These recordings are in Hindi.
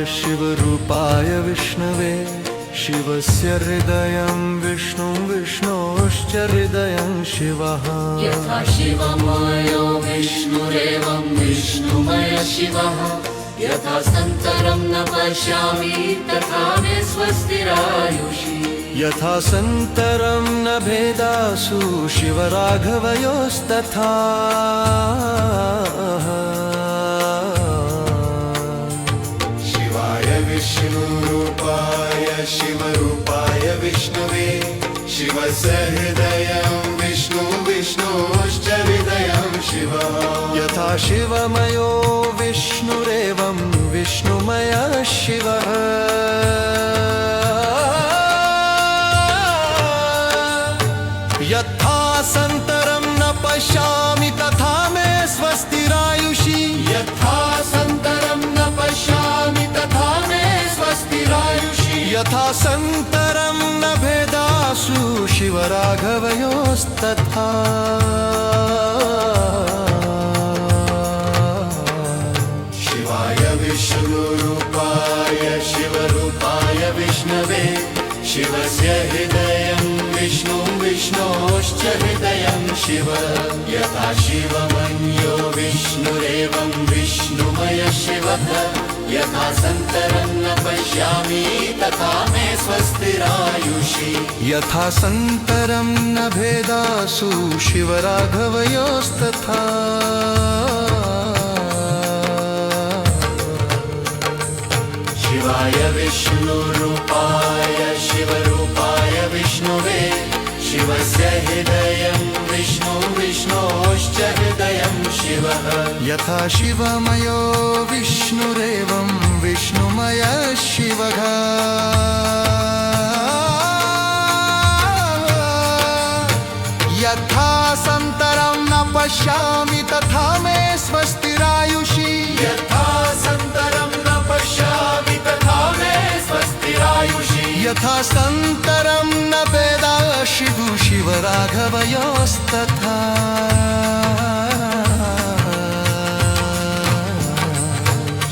शिवरूपाय विष्णवे शिवस्य हृदयं विष्णुं विष्णोश्च हृदयं शिवः। यथा शिवमयो विष्णुरेवं विष्णुमय शिवः। यथा सन्तरं न पश्यामि तथा मे स्वस्तिरायुषि। यथा सन्तरं न भेदासु शिवराघवयोस्तथा। शिवाय विष्णुरूपाय शिवरूपाय विष्णवे शिवस्य हृदयं विष्णु विष्णोश्च हृदयं शिवः। यथा शिवमयो विष्णुरेवं विष्णुमयः शिवः। यथा सन्तरं न पश्यामि तथा मे स्वस्तिरायुषि। यथा सन्तरं न पश्यामि तथा मे स्वस्तिरायुषि। यथा सन्तरं न भेदासु शिवराघवयोस्तथा। शिवाय विष्णुरूपाय शिवरूपाय विष्णवे शिवस्य हृदयं विष्णु विष्णोश्च हृदयं शिवः। यथा शिवमन्यो विष्णुरेवं विष्णुमय शिवः। यथा सन्तरं न पश्यामि तथा मे स्वस्तिरायुषि। यथा सन्तरं न भेदासु शिवराघवयोस्तथा। शिवाय विष्णुरूपाय शिवरूपाय विष्णुवे शिवस्य हृदयं विष्णु विष्णोश्च हृदयं शिवः। यथा शिवमयो विष्णुरेवं विष्णुमयः शिवः। यथा सन्तरं न पश्यामि तथा मे स्वस्तिरायुषि। यथा सन्तरं न पश्यामि तथा मे स्वस्तिरायुषि। यथा सन्तरं न भेदासु शिवराघवयोस्तथा।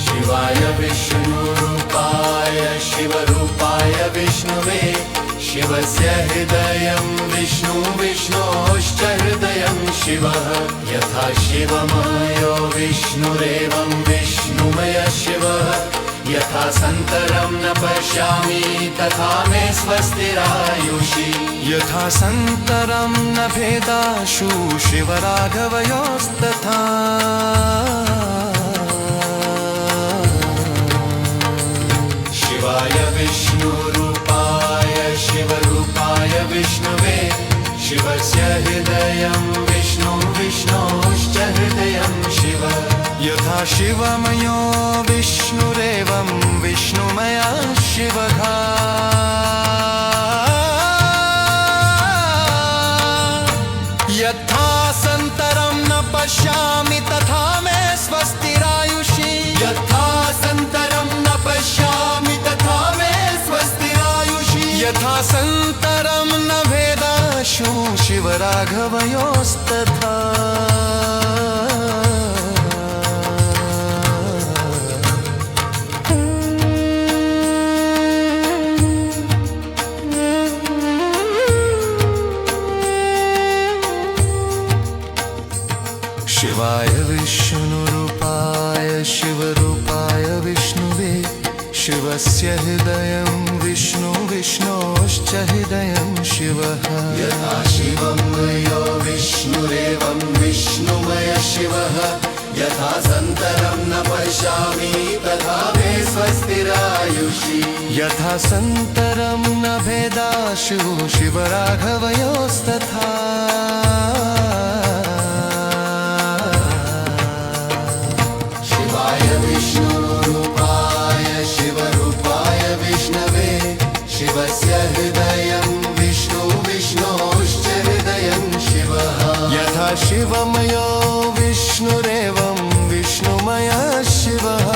शिवाय विष्णुरूपाय शिवरूपाय विष्णवे शिवस्य हृदयं विष्णु विष्णोश्च हृदयं शिवः। यथा शिवमयो विष्णुरेवं विष्णुमय शिवः। यथा सन्तरं न पश्यामि तथा मे स्वस्तिरायुषि। यथा सन्तरं न भेदासु शिवराघवयोस्तथा। शिवाय विष्णुरूपाय शिवरूपाय विष्णवे शिवस्य हृदयं विष्णु विष्णोश्च हृदयं शिवः। यथा शिवमयो विष्णुरेवं विष्णुमयः शिवः। यथा सन्तरं न पश्यामि तथा मे स्वस्तिरायुषि। यथा सन्तरं न पश्यामि तथा मे स्वस्तिरायुषि। यथा सन्तरं न भेदासु शिवराघवयोस्तथा। शिवाय विष्णुरूपाय शिवरूपाय विष्णुवे शिवस्य हृदयं विष्णु विष्णोश्च हृदयं शिवः। यथा शिवमयो विष्णुरेवं विष्णुमय शिवः। यथा सन्तरं न पश्यामि तथा मे स्वस्तिरायुषि। यथा सन्तरं न भेदासु शिवराघवयोस्तथा। शिवाय विष्णुरूपाय शिवरूपाय विष्णवे शिवस्य हृदयं विष्णु विष्णोश्च हृदयं शिवः। यथा शिवमयो विष्णुरेवं विष्णुमयः शिवः।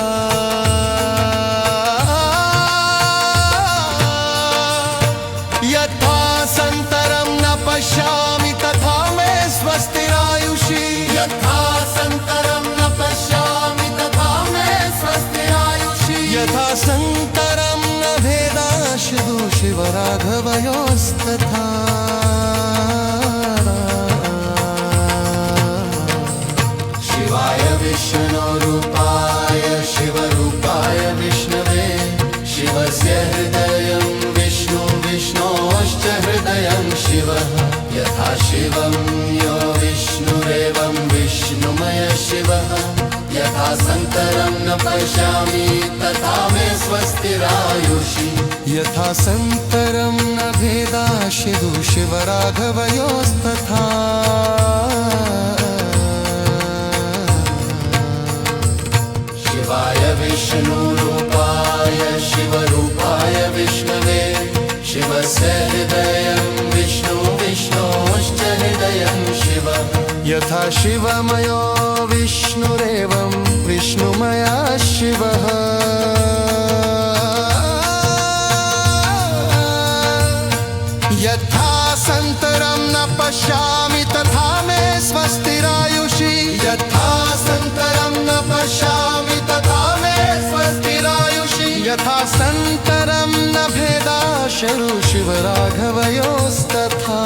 यथा सन्तरं न पश्यामि तथा मे स्वस्तिरायुषि। यथा सन्तरं न पश्यामि तथा मे स्वस्तिरायुषि। यथा सन्तरं न भेदाशु शिवराघवयोस्तथा शिवाय विष्णुरूपाय शिवरूपाय विष्णवे शिवस्य हृदयं विष्णु विष्णोश्च हृदयं शिवः यथा शिवं यो विष्णुरेवं विष्णुमय शिवः यथा सन्तरं न पश्यामि तथा मे स्वस्तिरायुषि यथा सन्तरं न भेदाशु शिवराघवयोस्तथा शिवाय विष्णुरूपाय शिवरूपाय विष्णवे शिवस्य हृदयं विष्णु विष्णोश्च हृदयं शिवः यथा शिवमयो विष्णुरेवं विष्णुमया शिवः यथा सन्तरं न पश्यामि तथा मे स्वस्तिरायुषि यथा सन्तरं न पश्यामि तथा मे स्वस्तिरायुषि यथा सन्तरं न भेदाशु शिवराघवयोस्तथा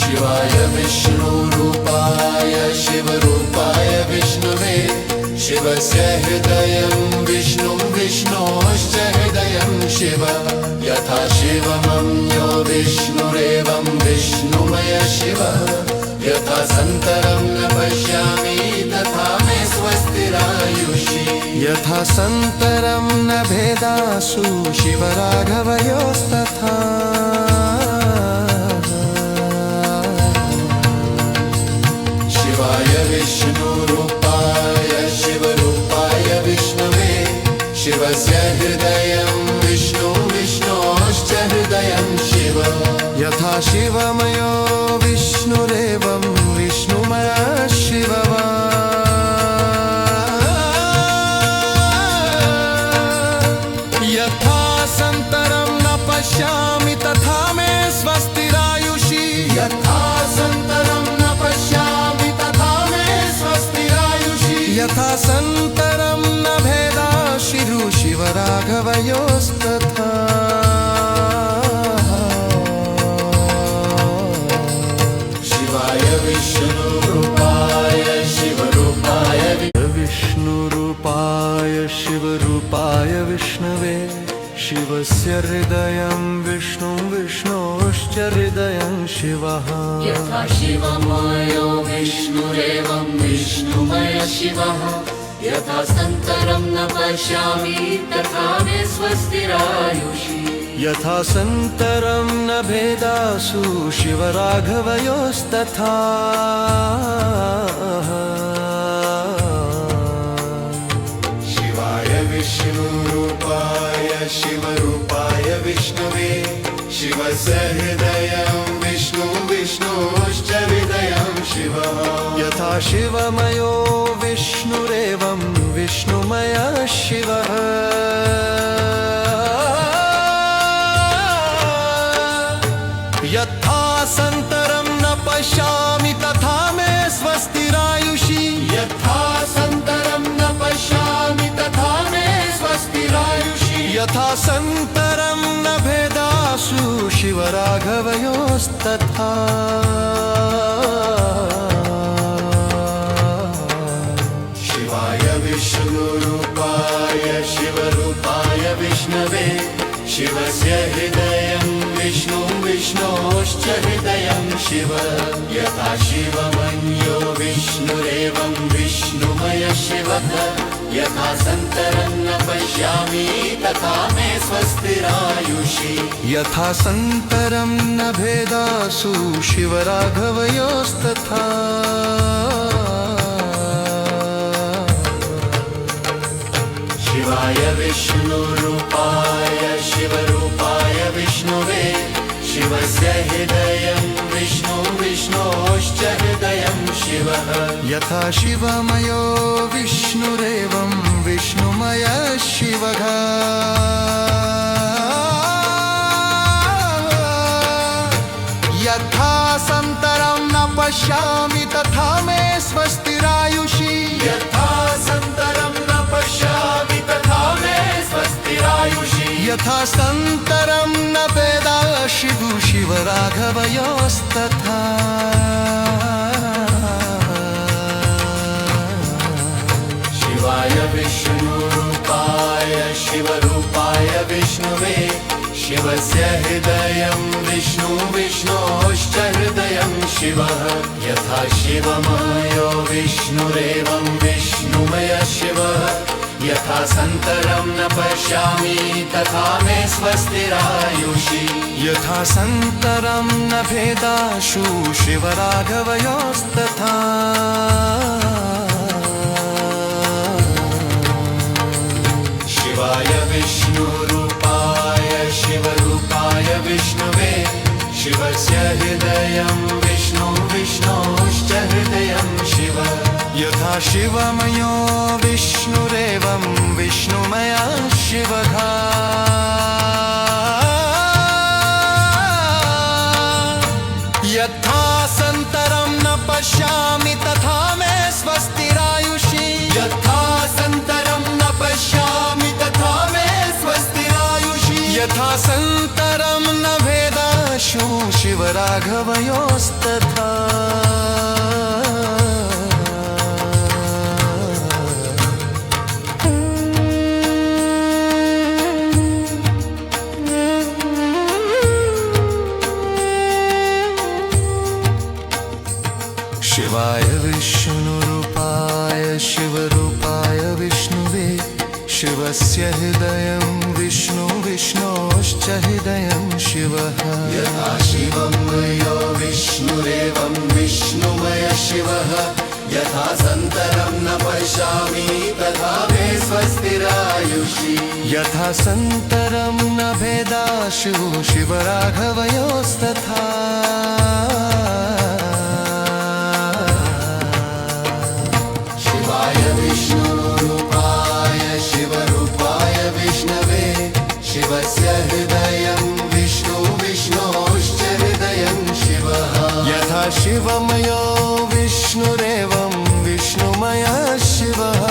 शिवाय विष्णुरूपाय शिवरूपाय विष्णवे शिवस्य हृदयं विष्णु विष्णोश्च हृदयं शिवः यथा शिवमं यो विष्णुरेवं विष्णुमय शिवः यथा सन्तरं न पश्यामि तथा मे स्वस्तिरायुषि यथा सन्तरं न भेदासु शिवराघवयोस्तथा शिवाय विष्णुरूपाय शिवरूपाय विष्णवे शिवस्य हृदयं विष्णु विष्णोश्च हृदयं शिवः यथा शिवमयो विष्णुरेवं विष्णुमया शिवः यथा सन्तरं न पश्यामि तथा मे स्वस्तिरायुषि यथा सन्तरं न पश्यामि तथा मे स्वस्तिरायुषि यथा सन्तरं न भेदाशु शिवराघवयोस्तथा शिवाय विष्णुरूपाय शिवरूपाय विष्णुरूपाय शिवरूपाय विष्णवे शिवस्य हृदयं विष्णु विष्णोश्च हृदयं शिवः यथा शिवमयो विष्णुरेवं विष्णुमय शिवः यथा सन्तरं न पश्यामि तथा मे स्वस्तिरायुषि यथा सन्तरं न भेदासु शिवराघवयोस्तथा शिवाय विष्णुरूपाय शिवरूपाय विष्णवे शिवस्य हृदयं विष्णु विष्णोश्च हृदयं शिवः यथा शिवमयो विष्णुरेवं विष्णुमया शिवः यथा सन्तरं न पश्यामि तथा मे स्वस्तिरायुषि यथा सन्तरं न पश्यामि तथा मे स्वस्तिरायुषि यथा सन्तरं न भेदासु शिवराघवयोस्तथा शिवाय विष्णुरूपाय शिवरूपाय विष्णवे शिवस्य हृदयं विष्णु विष्णोश्च हृदयं शिवः यथा शिवमन्यो विष्णुरेवं विष्णुमय शिवः यथा सन्तरं न पश्यामि तथा मे स्वस्तिरायुषि यथा सन्तरं न भेदासु शिवराघवयोस्तथा शिवाय विष्णुरूपाय शिवरूपाय विष्णुवे शिवस्य हृदयं विष्णु विष्णोश्च हृदयं शिवः यथा शिवमयो विष्णुरेवं विष्णुमयः शिवः यथा सन्तरं न पश्यामि तथा मे स्वस्तिरायुषि यथा सन्तरं न भेदाशिगु शिवराघवयोस्तथा शिवाय विष्णुरूपाय शिवरूपाय विष्णुवे शिवस्य हृदयं विष्णु विष्णोश्च हृदयं शिवः यथा शिवमयो विष्णुरेवं विष्णुमयः शिवः यथा सन्तरं न पश्यामि तथा मे स्वस्तिरायुषि यथा सन्तरं न भेदाशु शिवराघवयोस्तथा शिवाय विष्णुरूपाय शिवरूपाय विष्णुवे शिवस्य हृदयं विष्णु विष्णोश्च हृदयं शिवः यथा शिवमयो विष्णुरेवं विष्णुमयः शिवः यथा सन्तरं न पश्यामि तथा मे स्वस्तिरायुषि यथा सन्तरं न पश्यामि तथा मे स्वस्तिरायुषि यथा सन्तरं न भेदाशु शिवराघवयोस्तथा शिवाय विष्णुरूपाय शिवरूपाय विष्णुवे शिवस्य हृदयं विष्णु विष्णोश्च हृदयं शिवः यथा शिवमयो विष्णुरेवं विष्णुमयः शिवः यथा सन्तरं न पश्यामि तथा मे स्वस्तिरायुषि यथा सन्तरं न भेदाशु शिवराघवयोस्तथा शिवाय विष्णुरूपाय शिवरूपाय विष्णवे शिवस्य हृदयं विष्णु विष्णोश्च हृदयं शिवः यथा शिवमयो विष्णुरेवं विष्णुमयः शिवः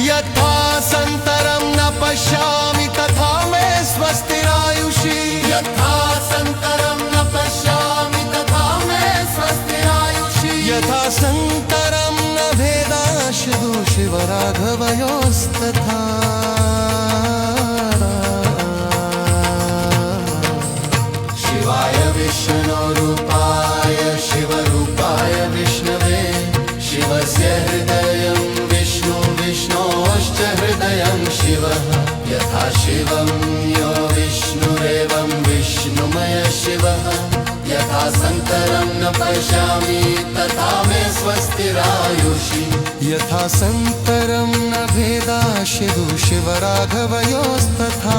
यथा सन्तरं न पश्यामि तथा मे स्वस्तिरायुषि यथा सन्तरं न पश्यामि तथा मे स्वस्तिरायुषि यथा सन्तरं न भेदाशु शिवराघवयोस्तथा शिवाय विष्णुरूपाय शिवरूपाय विष्णवे शिवस्य हृदयं विष्णु विष्णोश्च हृदयं शिवः यथा शिवं यो विष्णुरेवं विष्णुमयः शिवः यथा सन्तरं न पश्यामि तथा मे स्वस्तिरायुषि यथा सन्तरं न भेदाशु शिवराघवयोस्तथा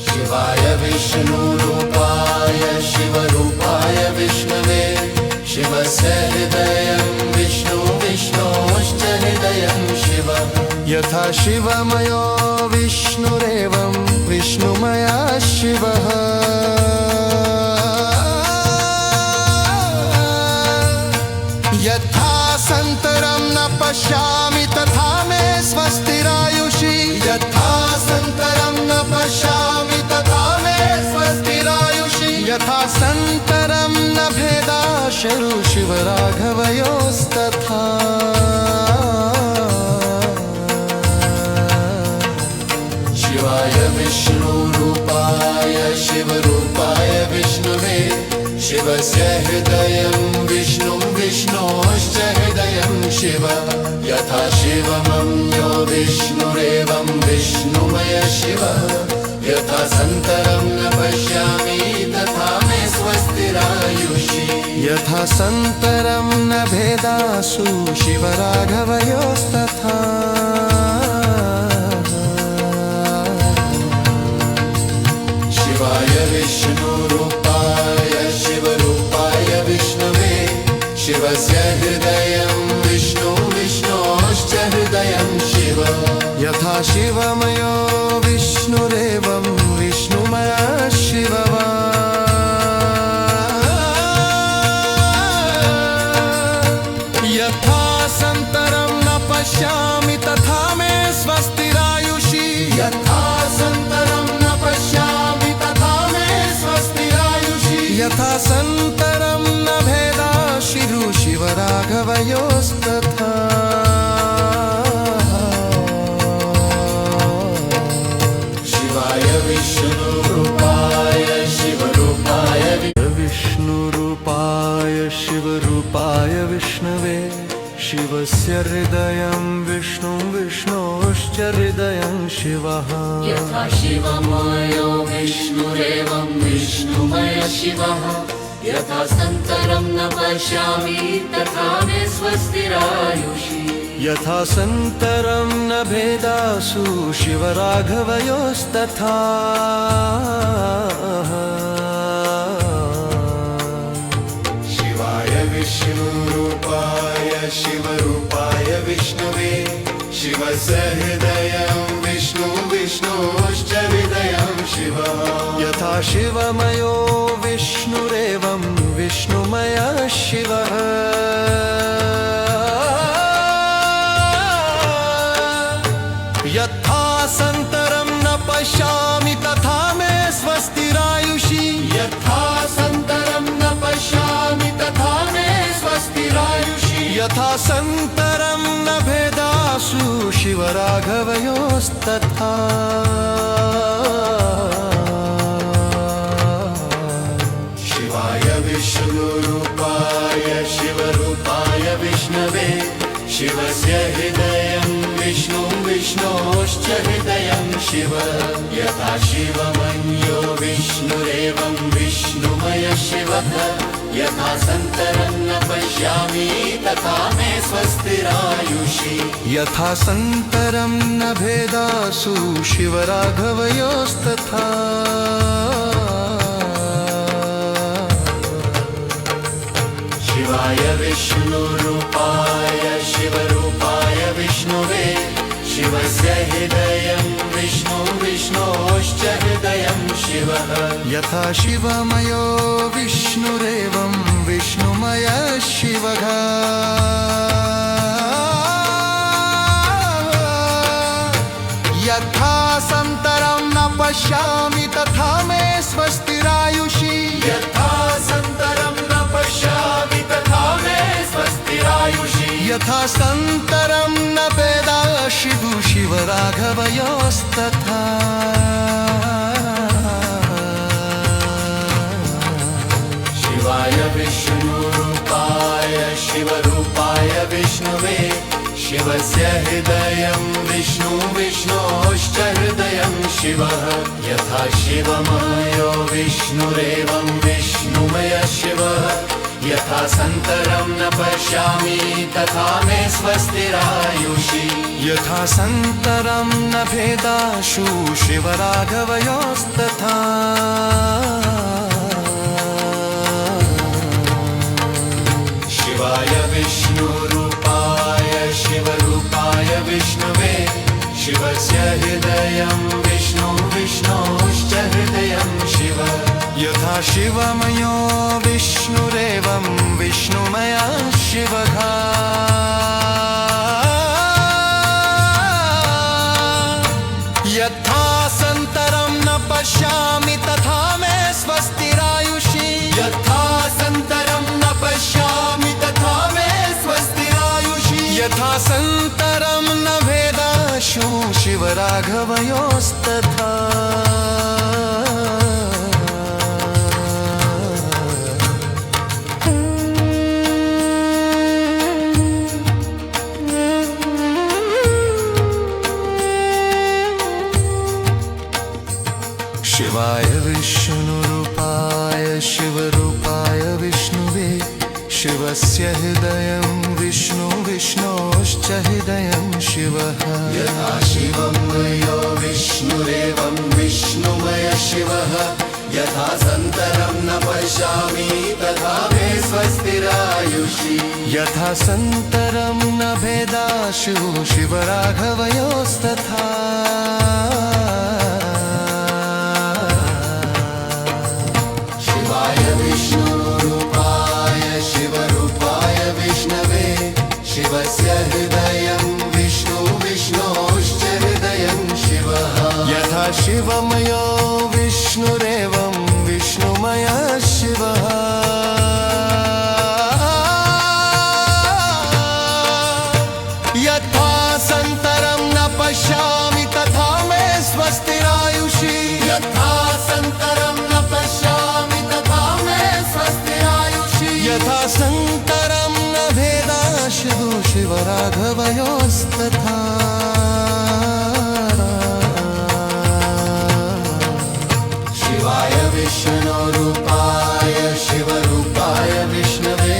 शिवाय विष्णुरूपाय शिवरूपाय विष्णवे शिवस्य हृदयं विष्णु विष्णोश्च हृदयं शिवः यथा शिवमयो विष्णुरेवं विष्णुमयः शिवः यथा सन्तरं न पश्यामि तथा मे स्वस्तिरायुषि यथा सन्तरं न पश्यामि तथा मे स्वस्तिरायुषि यथा सन्तरं न भेदाशु शिवराघवयोस्तथा शिवाय विष्णुरूपाय शिवरूपाय विष्णवे शिवस्य हृदयं विष्णु विष्णोश्च हृदयं शिवः यथा शिवमं यो विष्णुरेवं विष्णुमयः शिवः यथा सन्तरं न पश्यामि तथा मे स्वस्तिरायुषि यथा सन्तरं न भेदाशु शिवराघवयोस्तथा शिवाय विष्णुरूपाय शिवरूपाय विष्णवे शिवस्य हृदयं विष्णु विष्णोश्च हृदयं शिवः यथा शिवमयो विष्णुरेवं विष्णुमयः शिवः यथा सन्तरं न भेदाशिरु शिवराघवयोस्तथा शिवाय विष्णुरूपाय शिवरूपाय विष्णुरूपाय शिवरूपाय विष्णवे शिवस्य हृदयं विष्णुं विष्णोश्च हृदयं शिवः यथा शिवमयो विष्णुरेवं विष्णुमय शिवः यथा सन्तरं न पश्यामि तथा मे स्वस्तिरायुषि यथा सन्तरं न भेदासु शिवराघवयोस्तथा शिवाय विष्णुरूपाय शिवरूपाय विष्णवे शिवस्य हृदयं विष्णु विष्णोश्च हृदयं शिवः यथा शिवमयो विष्णुरेवं विष्णुमयः शिवः यथा सन्तरं न पश्यामि तथा मे स्वस्तिरायुषि यथा सन्तरं न पश्यामि तथा मे स्वस्तिरायुषि यथा सन्तरं न भेदासु शिवराघवयोस्तथा शिवाय विष्णुरूपाय शिवरूपाय विष्णवे शिवस्य हृदयं विष्णु विष्णोश्च हृदयं शिव यथा शिवमन्यो विष्णुरेवं विष्णुमय शिवः यथा सन्तरं न पश्यामि तथा मे स्वस्तिरायुषि यथा सन्तरं न भेदासु शिवराघवयोस्तथा शिवाय विष्णुरूपाय शिवरूपाय विष्णुवे शिवस्य हृदयं विष्णु विष्णोश्च हृदयं शिवः यथा शिवमयो विष्णुरेवं विष्णुमयः शिवः यथा सन्तरं न पश्यामि तथा मे स्वस्तिरायुषि यथा सन्तरं न पश्यामि तथा मे स्वस्तिरायुषि यथा सन्तरं न भेदाशिदु शिवराघवयोस्तथा शिवाय विष्णुरूपाय शिवरूपाय विष्णवे शिवस्य हृदयं विष्णु विष्णोश्च हृदयं शिवः यथा शिवमयो विष्णुरेवं विष्णुमयः शिवः यथा सन्तरं न पश्यामि तथा मे स्वस्तिरायुषि यथा सन्तरं न भेदाशु शिवराघवयोस्तथा शिवाय विष्णुरूपाय शिवरूपाय विष्णवे शिवस्य हृदयं विष्णु विष्णोश्च हृदयं शिव यथा शिवमयो विष्णुरेवं विष्णुमयः शिवः यथा सन्तरं न पश्यामि तथा मे स्वस्तिरायुषि यथा सन्तरं न पश्यामि तथा मे स्वस्तिरायुषि यथा सन्तरं न भेदाशु शिवराघवयोस्तथा शिवाय विष्णुरूपाय शिवरूपाय विष्णुवे शिवस्य हृदयं विष्णु विष्णोश्च हृदयं शिवः यथा शिवमयो विष्णुरेवं विष्णुमयः शिवः यथा सन्तरं न पश्यामि तथा मे स्वस्तिरायुषि यथा सन्तरं न भेदाशु शिवराघवयोस्तथा शिवाय विष्णुरूपाय शिवरूपाय विष्णवे शिवस्य हृदयं विष्णु विष्णोश्च हृदयं शिवः यथा शिवमयो विष्णुरेवं विष्णुमयः शिवः शिवराघवयोस्तथा शिवाय विष्णुरूपाय शिवरूपाय विष्णवे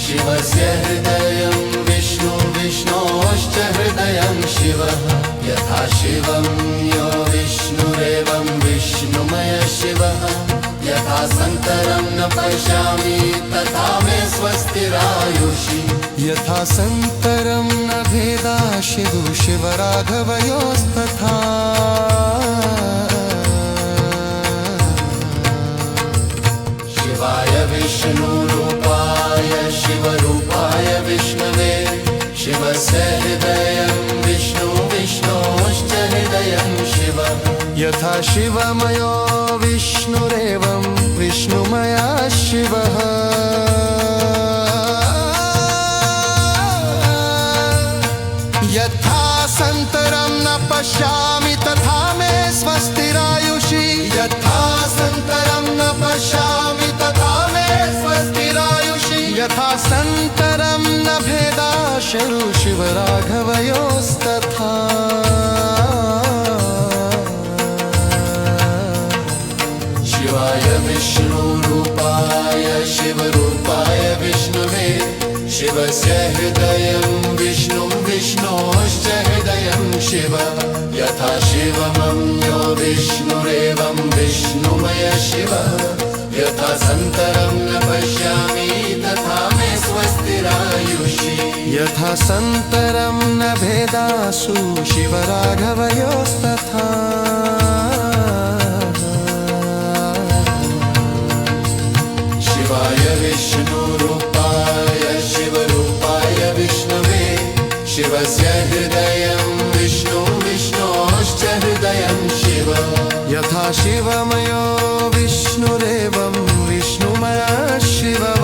शिवस्य हृदयं विष्णोश्च हृदयं शिवः यथा शिवं यो विष्णुरेवं विष्णुमय शिवः यथा सन्तरं न पश्यामि तथा मे स्वस्तिरायुषि यथा सन्तरं न भेदाशिदु शिवराघवयोस्तथा शिवाय विष्णुरूपाय शिवरूपाय विष्णवे शिवस्य हृदयं विष्णोश्च हृदयं शिवः यथा शिवमयो विष्णुरेवं विष्णुमया शिवः यथा सन्तरं न पश्यामि तथा मे स्वस्तिरायुषि यथा सन्तरं न पश्यामि तथा मे स्वस्तिरायुषि यथा सन्तरं न भेदाशरु शिवराघवयोस्तथा शिवाय विष्णुरूपाय शिवरूपाय विष्णवे शिवस्य हृदयं विष्णोश्च हृदयं शिवः यथा शिवमं यो विष्णुरेवं विष्णुमय शिवः यथा सन्तरं न पश्यामि तथा मे स्वस्तिरायुषि यथा सन्तरं न भेदासु शिवराघवयोस्तथा शिवाय विष्णुरूपाय शिवरूपाय विष्णवे शिवस्य हृदयं विष्णोश्च हृदयं शिवः यथा शिवमयो विष्णुरेवं विष्णुमया शिवः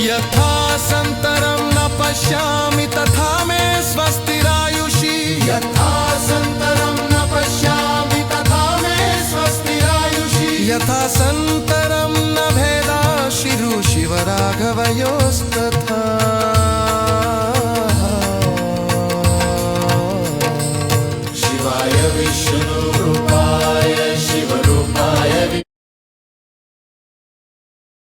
यथा सन्तरं न पश्यामि तथा मे स्वस्तिरायुषि यथा सन्तरं न पश्यामि तथा मे स्वस्तिरायुषि यथा